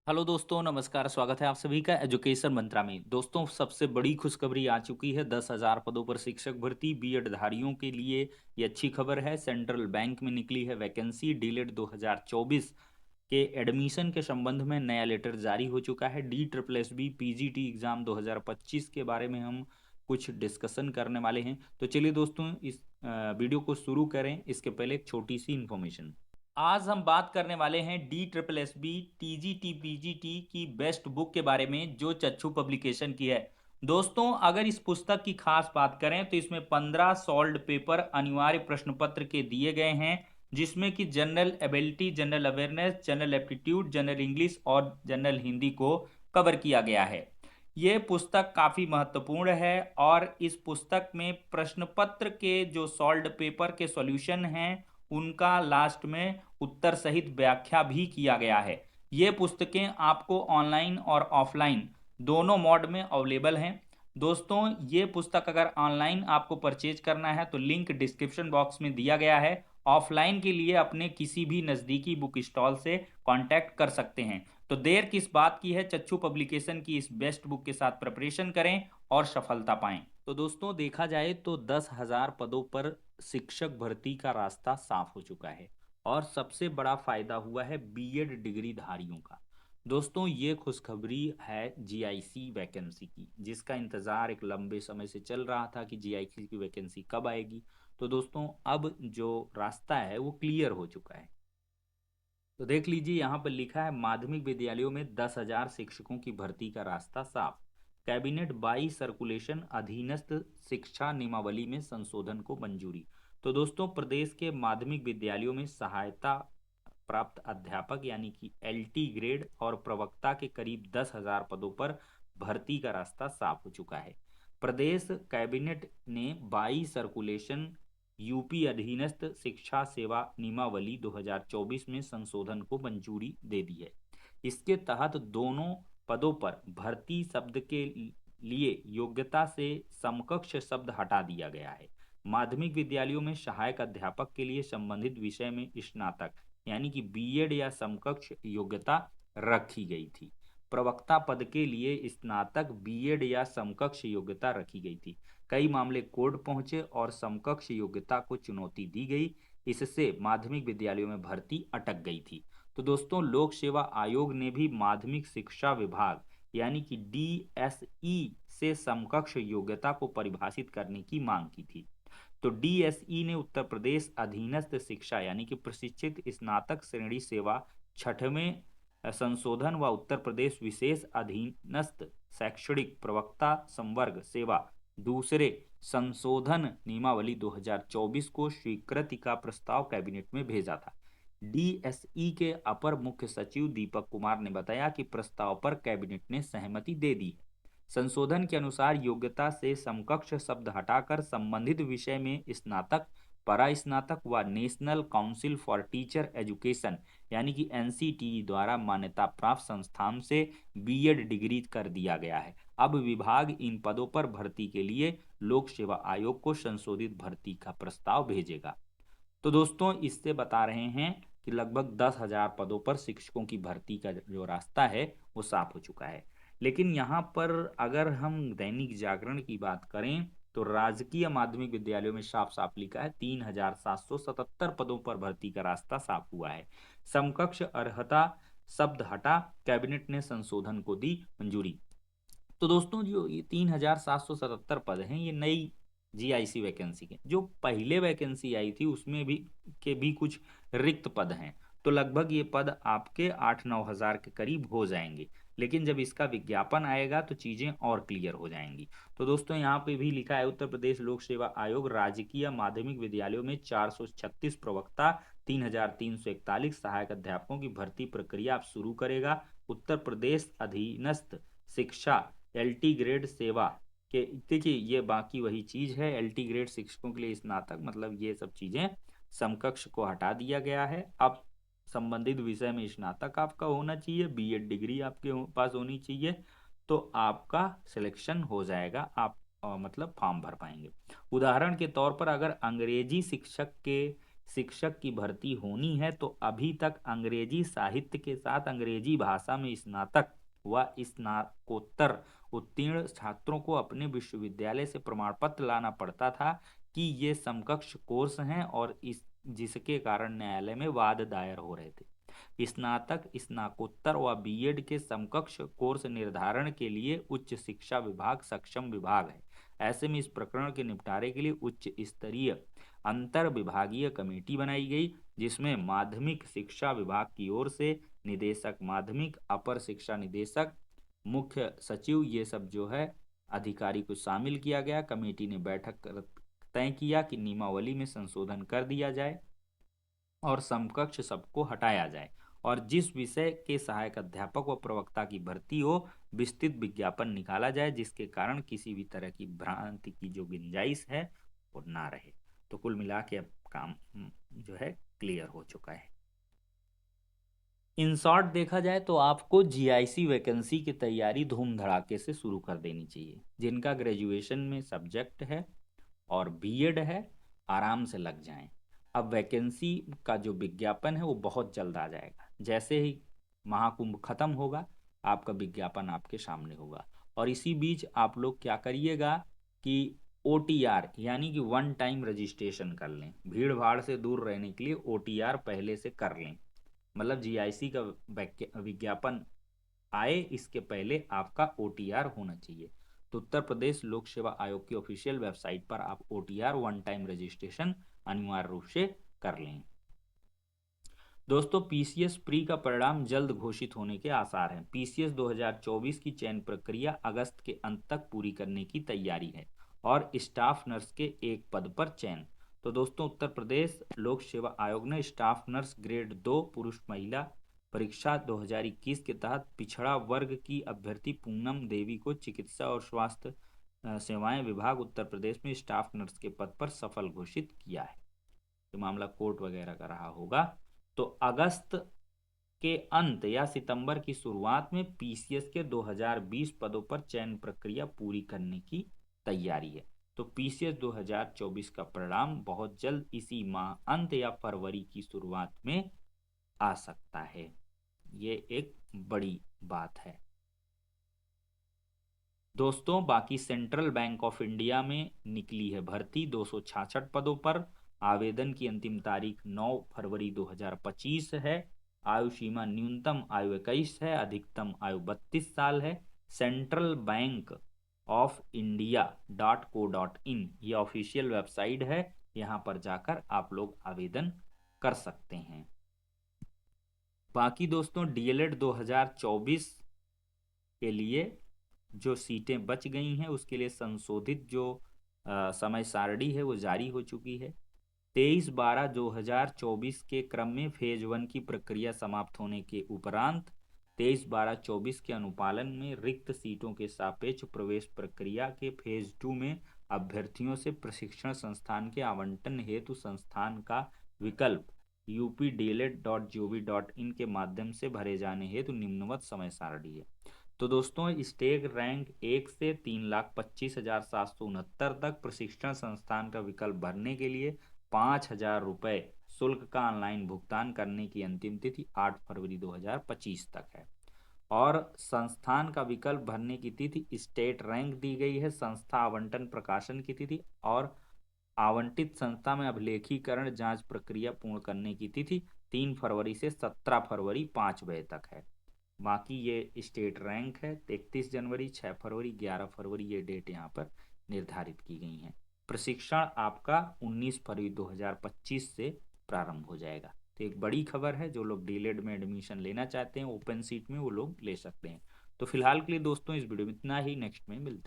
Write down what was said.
Hello दोस्तों, नमस्कार। स्वागत है आप सभी का एजुकेशन मंत्रा में। दोस्तों, सबसे बड़ी खुशखबरी आ चुकी है। 10,000 पदों पर शिक्षक भर्ती बीएड धारियों के लिए ये अच्छी खबर है। सेंट्रल बैंक में निकली है वैकेंसी। डीलेट 2024 के एडमिशन के संबंध में नया लेटर जारी हो चुका है। DSSB पीजीटी एग्जाम 2025 के बारे में हम कुछ डिस्कशन करने वाले हैं। तो चलिए दोस्तों, इस वीडियो को शुरू करें। इसके पहले एक छोटी सी इन्फॉर्मेशन। आज हम बात करने वाले हैं DSSB TGT PGT की बेस्ट बुक के बारे में, जो चच्चू पब्लिकेशन की है। दोस्तों, अगर इस पुस्तक की खास बात करें तो इसमें 15 सॉल्व्ड पेपर अनिवार्य प्रश्न पत्र के दिए गए हैं, जिसमें कि general ability, general awareness, general aptitude, general English और जनरल हिंदी को कवर किया गया है। ये पुस्तक काफ़ी महत्वपूर्ण है और इस पुस्तक में प्रश्न पत्र के जो सॉल्व्ड पेपर के सॉल्यूशन हैं, उनका लास्ट में उत्तर सहित व्याख्या भी किया गया है। ये पुस्तकें आपको ऑनलाइन और ऑफलाइन दोनों मोड में अवेलेबल हैं। दोस्तों, ये पुस्तक अगर ऑनलाइन आपको परचेज करना है तो लिंक डिस्क्रिप्शन बॉक्स में दिया गया है। ऑफलाइन के लिए अपने किसी भी नज़दीकी बुक स्टॉल से कांटेक्ट कर सकते हैं। तो देर किस बात की है, चच्चू पब्लिकेशन की इस बेस्ट बुक के साथ प्रिपरेशन करें और सफलता पाएं। तो दोस्तों, देखा जाए तो 10,000 पदों पर शिक्षक भर्ती का रास्ता साफ हो चुका है और सबसे बड़ा फायदा हुआ है बीएड डिग्री धारियों का। दोस्तों, ये खुशखबरी है जीआईसी वैकेंसी की, जिसका इंतजार एक लंबे समय से चल रहा था कि जीआईसी की वैकेंसी कब आएगी। तो दोस्तों, अब जो रास्ता है वो क्लियर हो चुका है। तो देख लीजिए, यहाँ पर लिखा है माध्यमिक विद्यालयों में 10,000 शिक्षकों की भर्ती का रास्ता साफ। कैबिनेट 22 सर्कुलेशन अधीनस्थ शिक्षा नियमावली में संशोधन को मंजूरी। तो दोस्तों, प्रदेश के माध्यमिक विद्यालयों में सहायता प्राप्त अध्यापक यानी कि एलटी ग्रेड और प्रवक्ता के करीब 10,000 पदों पर भर्ती का रास्ता साफ हो चुका है। प्रदेश कैबिनेट ने 22 सर्कुलेशन यूपी अधीनस्थ शिक्षा सेवा नियमावली 2024 में संशोधन को मंजूरी दे दी है। इसके तहत दोनों पदों पर भर्ती शब्द के लिए योग्यता से समकक्ष शब्द हटा दिया गया है। माध्यमिक विद्यालयों में सहायक अध्यापक के लिए संबंधित विषय में स्नातक यानी कि बीएड या समकक्ष योग्यता रखी गई थी। प्रवक्ता पद के लिए स्नातक बीएड या समकक्ष योग्यता रखी गई थी। कई मामले कोर्ट पहुंचे और समकक्ष योग्यता को चुनौती दी गई। इससे माध्यमिक विद्यालयों में भर्ती अटक गई थी। तो दोस्तों, लोक सेवा आयोग ने भी माध्यमिक शिक्षा विभाग यानी कि डीएसई से समकक्ष योग्यता को परिभाषित करने की मांग की थी। तो डीएसई ने उत्तर प्रदेश अधीनस्थ शिक्षा यानी कि प्रशिक्षित स्नातक श्रेणी सेवा छठवें संशोधन व उत्तर प्रदेश विशेष अधीनस्थ शैक्षणिक प्रवक्ता संवर्ग सेवा दूसरे संशोधन नियमावली 2024 को स्वीकृति का प्रस्ताव कैबिनेट में भेजा था। डीएसई के अपर मुख्य सचिव दीपक कुमार ने बताया कि प्रस्ताव पर कैबिनेट ने सहमति दे दी है। संशोधन के अनुसार योग्यता से समकक्ष शब्द हटाकर संबंधित विषय में स्नातक, परास्नातक व national council for teacher education यानी कि एनसीटीई द्वारा मान्यता प्राप्त संस्थान से बीएड डिग्री कर दिया गया है। अब विभाग इन पदों पर भर्ती के लिए लोक सेवा आयोग को संशोधित भर्ती का प्रस्ताव भेजेगा। तो दोस्तों, इससे बता रहे हैं कि लगभग 10,000 पदों पर शिक्षकों की भर्ती का जो रास्ता है वो साफ हो चुका है। लेकिन यहाँ पर अगर हम दैनिक जागरण की बात करें तो राजकीय माध्यमिक विद्यालयों में साफ साफ लिखा है 3,777 पदों पर भर्ती का रास्ता साफ हुआ है। समकक्ष अर्हता शब्द हटा, कैबिनेट ने संशोधन को दी मंजूरी। तो दोस्तों, जो ये 3,777 पद हैं, ये नई जीआईसी वैकेंसी के, जो पहले वैकेंसी आई थी उसमें भी कुछ रिक्त पद हैं। तो लगभग ये पद आपके 8-9 हज़ार के करीब हो जाएंगे। लेकिन जब इसका विज्ञापन आएगा तो चीजें और क्लियर हो जाएंगी। तो दोस्तों, यहाँ पे भी लिखा है उत्तर प्रदेश लोक सेवा आयोग राजकीय माध्यमिक विद्यालयों में 436 प्रवक्ता, 3,341 सहायक अध्यापकों की भर्ती प्रक्रिया अब शुरू करेगा। उत्तर प्रदेश अधीनस्थ शिक्षा एलटी ग्रेड सेवा के, देखिए ये बाकी वही चीज है। एलटी ग्रेड शिक्षकों के लिए स्नातक, मतलब ये सब चीजें समकक्ष को हटा दिया गया है। अब संबंधित विषय में स्नातक आपका होना चाहिए, बीएड डिग्री आपके पास होनी चाहिए, तो आपका सिलेक्शन हो जाएगा। आप मतलब फॉर्म भर पाएंगे। उदाहरण के तौर पर अगर अंग्रेजी शिक्षक के शिक्षक की भर्ती होनी है तो अभी तक अंग्रेजी साहित्य के साथ अंग्रेजी भाषा में स्नातक व स्नातकोत्तर उत्तीर्ण छात्रों को अपने विश्वविद्यालय से प्रमाण पत्र लाना पड़ता था कि ये समकक्ष कोर्स हैं, और इस जिसके कारण न्यायालय में वाद दायर हो रहे थे। स्नातक, स्नातकोत्तर व बीएड के समकक्ष कोर्स निर्धारण के लिए उच्च शिक्षा विभाग सक्षम विभाग है। ऐसे में इस प्रकरण के निपटारे के लिए उच्च स्तरीय अंतर विभागीय कमेटी बनाई गई, जिसमें माध्यमिक शिक्षा विभाग की ओर से निदेशक माध्यमिक, अपर शिक्षा निदेशक, मुख्य सचिव, ये सब जो है अधिकारी को शामिल किया गया। कमेटी ने बैठक कर तय किया कि नियमावली में संशोधन कर दिया जाए और समकक्ष सबको हटाया जाए, और जिस विषय के सहायक अध्यापक व प्रवक्ता की भर्ती हो विस्तृत विज्ञापन निकाला जाए, जिसके कारण किसी भी तरह की भ्रांति की जो गुंजाइश है वो ना रहे। तो कुल मिला के अब काम जो है क्लियर हो चुका है। इन शॉर्ट देखा जाए तो आपको जीआईसी वैकेंसी की तैयारी धूम धड़ाके से शुरू कर देनी चाहिए। जिनका ग्रेजुएशन में सब्जेक्ट है और बीएड है, आराम से लग जाएं। अब वैकेंसी का जो विज्ञापन है वो बहुत जल्द आ जाएगा। जैसे ही महाकुंभ खत्म होगा आपका विज्ञापन आपके सामने होगा। और इसी बीच आप लोग क्या करिएगा कि ओटीआर यानी कि वन टाइम रजिस्ट्रेशन कर लें। भीड़ भाड़ से दूर रहने के लिए ओटीआर पहले से कर लें। मतलब जीआईसी का विज्ञापन आए इसके पहले आपका ओटीआर होना चाहिए। तो उत्तर प्रदेश लोक सेवा आयोग की ऑफिशियल वेबसाइट पर आप ओटीआर वन टाइम रजिस्ट्रेशन अनिवार्य रूप से कर लें। दोस्तों, पीसीएस प्री का परिणाम जल्द घोषित होने के आसार हैं। पीसीएस 2024 की चयन प्रक्रिया अगस्त के अंत तक पूरी करने की तैयारी है और स्टाफ नर्स के एक पद पर चयन। तो दोस्तों, उत्तर प्रदेश लोक सेवा आयोग ने स्टाफ नर्स ग्रेड 2 पुरुष महिला परीक्षा 2021 के तहत पिछड़ा वर्ग की अभ्यर्थी पूनम देवी को चिकित्सा और स्वास्थ्य सेवाएं विभाग उत्तर प्रदेश में स्टाफ नर्स के पद पर सफल घोषित किया है। तो मामला कोर्ट वगैरह का रहा होगा। तो अगस्त के अंत या सितंबर की शुरुआत में पीसीएस के 2020 पदों पर चयन प्रक्रिया पूरी करने की तैयारी है। तो पीसीएस 2024 का परिणाम बहुत जल्द इसी माह अंत या फरवरी की शुरुआत में आ सकता है। ये एक बड़ी बात है। दोस्तों, बाकी सेंट्रल बैंक ऑफ इंडिया में निकली है भर्ती 266 पदों पर। आवेदन की अंतिम तारीख 9 फरवरी 2025 है। आयु सीमा न्यूनतम आयु 21 है, अधिकतम आयु 32 साल है। Central bank of India .co.in ये ऑफिशियल वेबसाइट है। यहाँ पर जाकर आप लोग आवेदन कर सकते हैं। बाकी दोस्तों, डीएलएड 2024 के लिए जो सीटें बच गई हैं उसके लिए संशोधित जो समय सारणी है वो जारी हो चुकी है। 23/12/2024 के क्रम में फेज 1 की प्रक्रिया समाप्त होने के उपरांत 23/12/24 के अनुपालन में रिक्त सीटों के सापेक्ष प्रवेश प्रक्रिया के फेज 2 में अभ्यर्थियों से प्रशिक्षण संस्थान के आवंटन हेतु संस्थान का विकल्प updled.gov.in के माध्यम से भरे जाने हेतु निम्नवत समय सारणी है। तो दोस्तों, स्टेग रैंक 1 से 3,25,769 तक प्रशिक्षण संस्थान का विकल्प भरने के लिए 5,000 रुपये शुल्क का ऑनलाइन भुगतान करने की अंतिम तिथि 8 फरवरी 2025 तक है। और संस्थान का विकल्प भरने की तिथि स्टेट रैंक दी गई है, संस्था आवंटन प्रकाशन की तिथि और आवंटित संस्था में अभिलेखीकरण जांच प्रक्रिया पूर्ण करने की तिथि 3 फरवरी से 17 फरवरी 5 बजे तक है। बाकी ये स्टेट रैंक है 31 जनवरी, 6 फरवरी, 11 फरवरी ये डेट यहाँ पर निर्धारित की गई हैं। प्रशिक्षण आपका 19 फरवरी 2025 से प्रारंभ हो जाएगा। तो एक बड़ी खबर है, जो लोग डीएलएड में एडमिशन लेना चाहते हैं ओपन सीट में वो लोग ले सकते हैं। तो फिलहाल के लिए दोस्तों इस वीडियो में इतना ही, नेक्स्ट में मिलते हैं।